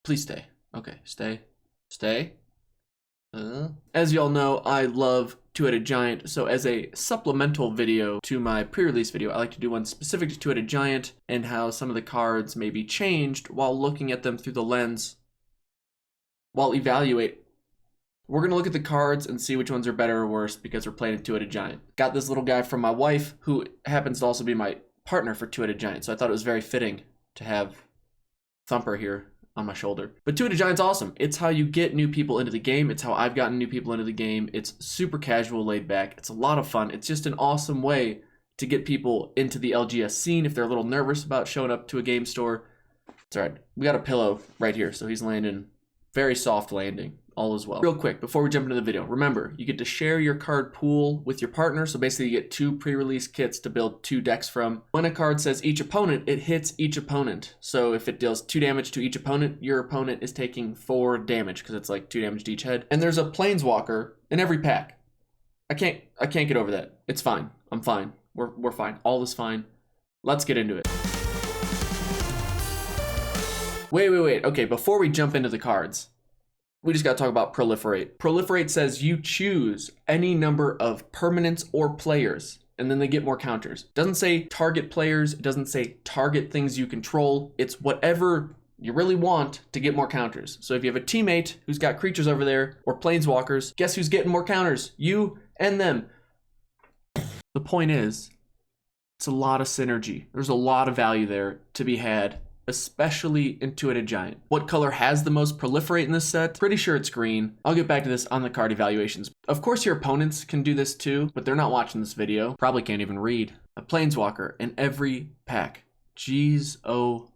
Please stay. Okay, stay. Stay. As y'all know, I love Two-Headed Giant, so as a supplemental video to my pre-release video, I like to do one specific to Two-Headed Giant and how some of the cards may be changed while looking at them through the lens while evaluate. We're going to look at the cards and see which ones are better or worse because we're playing a Two-Headed Giant. Got this little guy from my wife who happens to also be my partner for Two-Headed Giant, so I thought it was very fitting to have Thumper here on my shoulder. But Two-Headed Giant's awesome. It's how you get new people into the game. It's how I've gotten new people into the game. It's super casual, laid back. It's a lot of fun. It's just an awesome way to get people into the LGS scene if they're a little nervous about showing up to a game store. It's all right. We got a pillow right here, so he's landing. Very soft landing. All is well. Real quick, before we jump into the video, remember, you get to share your card pool with your partner, so basically you get 2 pre-release kits to build 2 decks from. When a card says each opponent, it hits each opponent. So if it deals 2 damage to each opponent, your opponent is taking 4 damage, because it's like 2 damage to each head. And there's a Planeswalker in every pack. I can't get over that. It's fine. I'm fine. We're fine. All is fine. Let's get into it. Wait. Okay, before we jump into the cards, we just got to talk about Proliferate. Proliferate says you choose any number of permanents or players, and then they get more counters. It doesn't say target players. It doesn't say target things you control. It's whatever you really want to get more counters. So if you have a teammate who's got creatures over there or planeswalkers, guess who's getting more counters? You and them. The point is, it's a lot of synergy. There's a lot of value there to be had, especially in Two-Headed Giant. What color has the most Proliferate in this set? Pretty sure it's green. I'll get back to this on the card evaluations. Of course your opponents can do this too, but they're not watching this video. Probably can't even read. A Planeswalker in every pack. Jeez, oh,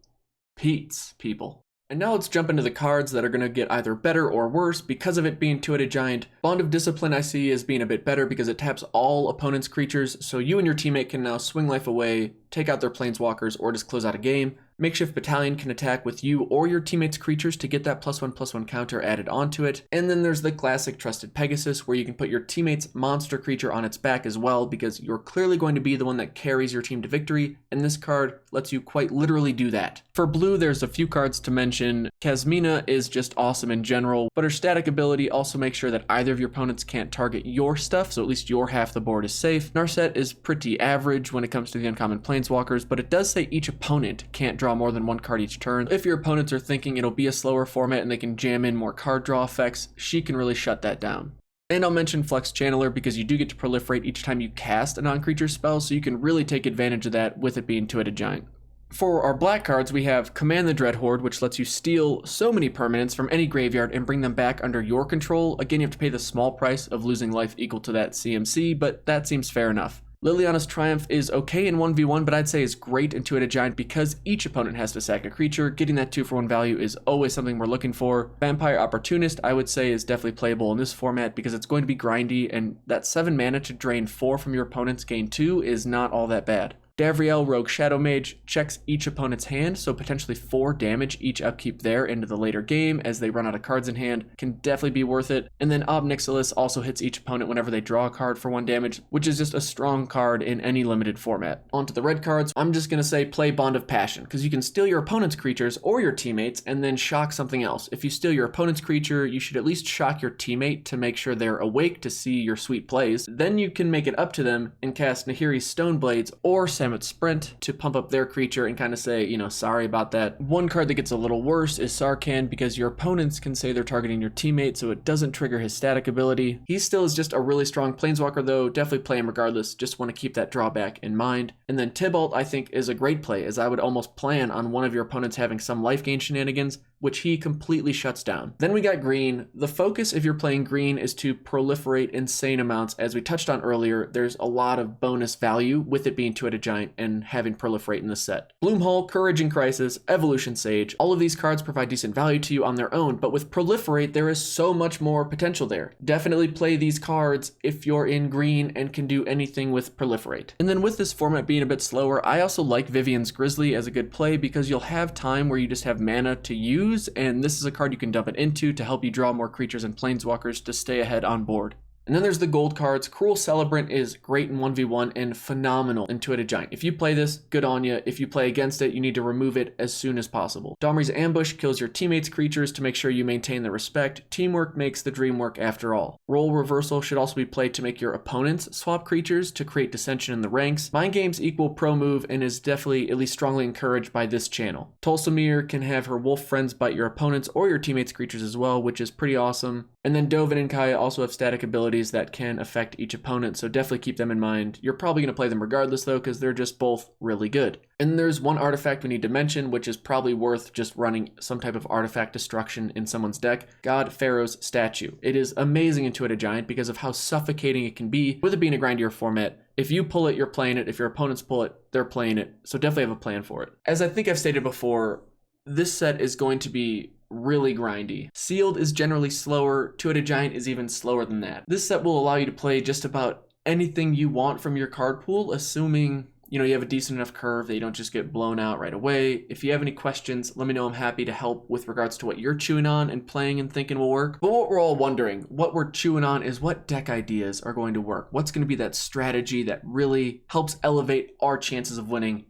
Pete's, people. And now let's jump into the cards that are going to get either better or worse because of it being Two-Headed Giant. Bond of Discipline I see as being a bit better because it taps all opponents' creatures, so you and your teammate can now swing life away, take out their planeswalkers, or just close out a game. Makeshift Battalion can attack with you or your teammate's creatures to get that +1/+1 counter added onto it. And then there's the classic Trusted Pegasus, where you can put your teammate's monster creature on its back as well, because you're clearly going to be the one that carries your team to victory, and this card lets you quite literally do that. For blue, there's a few cards to mention. Kasmina is just awesome in general, but her static ability also makes sure that either of your opponents can't target your stuff, so at least your half the board is safe. Narset is pretty average when it comes to the uncommon planeswalkers, but it does say each opponent can't draw more than 1 card each turn. If your opponents are thinking it'll be a slower format and they can jam in more card draw effects, she can really shut that down. And I'll mention Flux Channeler because you do get to proliferate each time you cast a non-creature spell, so you can really take advantage of that with it being Two-Headed Giant. For our black cards, we have Command the Dreadhorde, which lets you steal so many permanents from any graveyard and bring them back under your control. Again, you have to pay the small price of losing life equal to that CMC, but that seems fair enough. Liliana's Triumph is okay in 1v1, but I'd say is great in Two-Headed Giant because each opponent has to sack a creature. Getting that 2-for-1 value is always something we're looking for. Vampire Opportunist, I would say, is definitely playable in this format because it's going to be grindy, and that 7 mana to drain 4 from your opponent's gain 2 is not all that bad. Davriel, Rogue Shadow Mage, checks each opponent's hand, so potentially 4 damage each upkeep there into the later game as they run out of cards in hand. Can definitely be worth it. And then Ob Nixilis also hits each opponent whenever they draw a card for 1 damage, which is just a strong card in any limited format. On to the red cards, I'm just going to say play Bond of Passion, because you can steal your opponent's creatures or your teammates and then shock something else. If you steal your opponent's creature, you should at least shock your teammate to make sure they're awake to see your sweet plays. Then you can make it up to them and cast Nahiri's Stoneblades or Sprint to pump up their creature and kind of say, you know, sorry about that. One card that gets a little worse is Sarkhan because your opponents can say they're targeting your teammate, so it doesn't trigger his static ability. He still is just a really strong planeswalker though, definitely play him regardless, just want to keep that drawback in mind. And then Tybalt I think is a great play, as I would almost plan on one of your opponents having some life gain shenanigans, which he completely shuts down. Then we got green. The focus if you're playing green is to proliferate insane amounts. As we touched on earlier, there's a lot of bonus value with it being Two-Headed Giant and having proliferate in this set. Bloomhole, Courage in Crisis, Evolution Sage, all of these cards provide decent value to you on their own, but with proliferate there is so much more potential there. Definitely play these cards if you're in green and can do anything with proliferate. And then with this format being a bit slower, I also like Vivian's Grizzly as a good play because you'll have time where you just have mana to use, and this is a card you can dump it into to help you draw more creatures and planeswalkers to stay ahead on board. And then there's the gold cards. Cruel Celebrant is great in 1v1 and phenomenal in Two-Headed Giant. If you play this, good on you. If you play against it, you need to remove it as soon as possible. Domri's Ambush kills your teammates' creatures to make sure you maintain their respect. Teamwork makes the dream work after all. Role Reversal should also be played to make your opponents swap creatures to create dissension in the ranks. Mind Games equal pro move and is definitely at least strongly encouraged by this channel. Tulsamir can have her wolf friends bite your opponents or your teammates' creatures as well, which is pretty awesome. And then Dovin and Kaya also have static abilities that can affect each opponent, so definitely keep them in mind. You're probably going to play them regardless though, because they're just both really good. And there's one artifact we need to mention, which is probably worth just running some type of artifact destruction in someone's deck. God Pharaoh's Statue. It is amazing in Two-Headed Giant because of how suffocating it can be, with it being a grindier format. If you pull it, you're playing it. If your opponents pull it, they're playing it. So definitely have a plan for it. As I think I've stated before, this set is going to be really grindy. Sealed is generally slower. Two-Headed Giant is even slower than that. This set will allow you to play just about anything you want from your card pool, assuming you have a decent enough curve that you don't just get blown out right away. If you have any questions, let me know. I'm happy to help with regards to what you're chewing on and playing and thinking will work. But what we're all wondering, what we're chewing on is what deck ideas are going to work. What's going to be that strategy that really helps elevate our chances of winning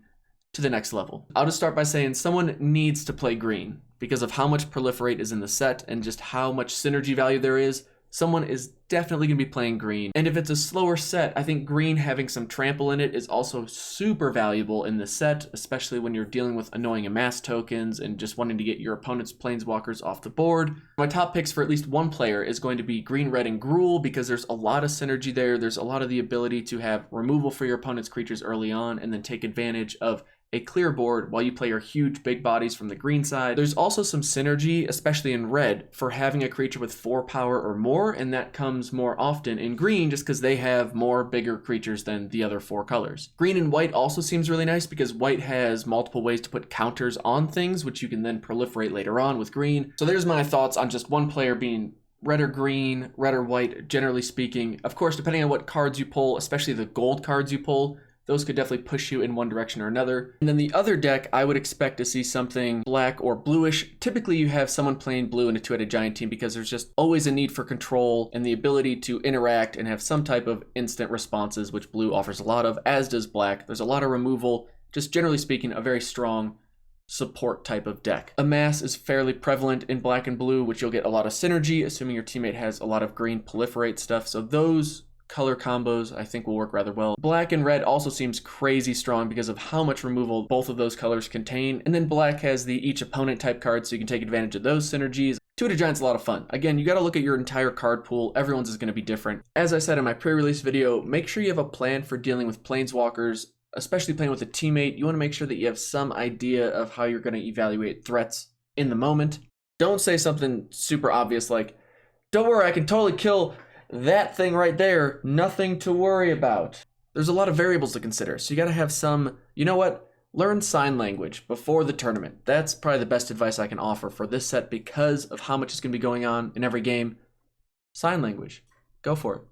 to the next level? I'll just start by saying someone needs to play green because of how much Proliferate is in the set and just how much synergy value there is. Someone is definitely going to be playing green. And if it's a slower set, I think green having some trample in it is also super valuable in the set, especially when you're dealing with annoying amass tokens and just wanting to get your opponent's planeswalkers off the board. My top picks for at least one player is going to be green, red, and Gruul because there's a lot of synergy there. There's a lot of the ability to have removal for your opponent's creatures early on and then take advantage of a clear board while you play your huge big bodies from the green side. There's also some synergy, especially in red, for having a creature with 4 power or more, and that comes more often in green just because they have more bigger creatures than the other 4 colors. Green and white also seems really nice because white has multiple ways to put counters on things, which you can then proliferate later on with green. So there's my thoughts on just one player being red or green, red or white, generally speaking. Of course, depending on what cards you pull, especially the gold cards you pull, those could definitely push you in one direction or another. And then the other deck, I would expect to see something black or bluish. Typically, you have someone playing blue in a Two-Headed Giant team because there's just always a need for control and the ability to interact and have some type of instant responses, which blue offers a lot of, as does black. There's a lot of removal. Just generally speaking, a very strong support type of deck. Amass is fairly prevalent in black and blue, which you'll get a lot of synergy, assuming your teammate has a lot of green proliferate stuff. So those color combos I think will work rather well. Black and red also seems crazy strong because of how much removal both of those colors contain. And then black has the each opponent type card, so you can take advantage of those synergies. Two-Headed Giant's a lot of fun. Again, you got to look at your entire card pool. Everyone's is going to be different. As I said in my pre-release video, make sure you have a plan for dealing with planeswalkers, especially playing with a teammate. You want to make sure that you have some idea of how you're going to evaluate threats in the moment. Don't say something super obvious like, don't worry, I can totally kill that thing right there, nothing to worry about. There's a lot of variables to consider, so you gotta have some, learn sign language before the tournament. That's probably the best advice I can offer for this set because of how much is gonna be going on in every game. Sign language, go for it.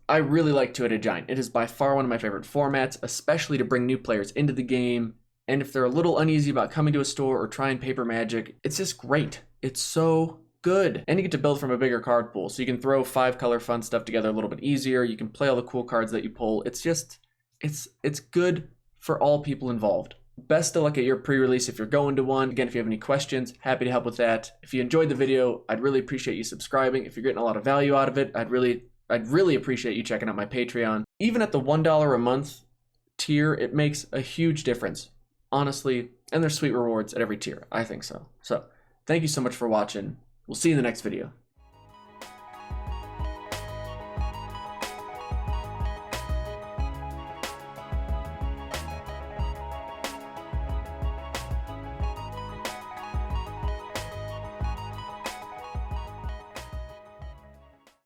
I really like Two-Headed Giant. It is by far one of my favorite formats, especially to bring new players into the game. And if they're a little uneasy about coming to a store or trying paper magic, it's just great. It's so good. And you get to build from a bigger card pool, so you can throw 5 color fun stuff together a little bit easier. You can play all the cool cards that you pull. It's good for all people involved. Best of luck at your pre-release if you're going to one. Again, if you have any questions, happy to help with that. If you enjoyed the video, I'd really appreciate you subscribing. If you're getting a lot of value out of it, I'd really appreciate you checking out my Patreon. Even at the $1 a month tier, it makes a huge difference, honestly, and there's sweet rewards at every tier. I think so. So thank you so much for watching. We'll see you in the next video.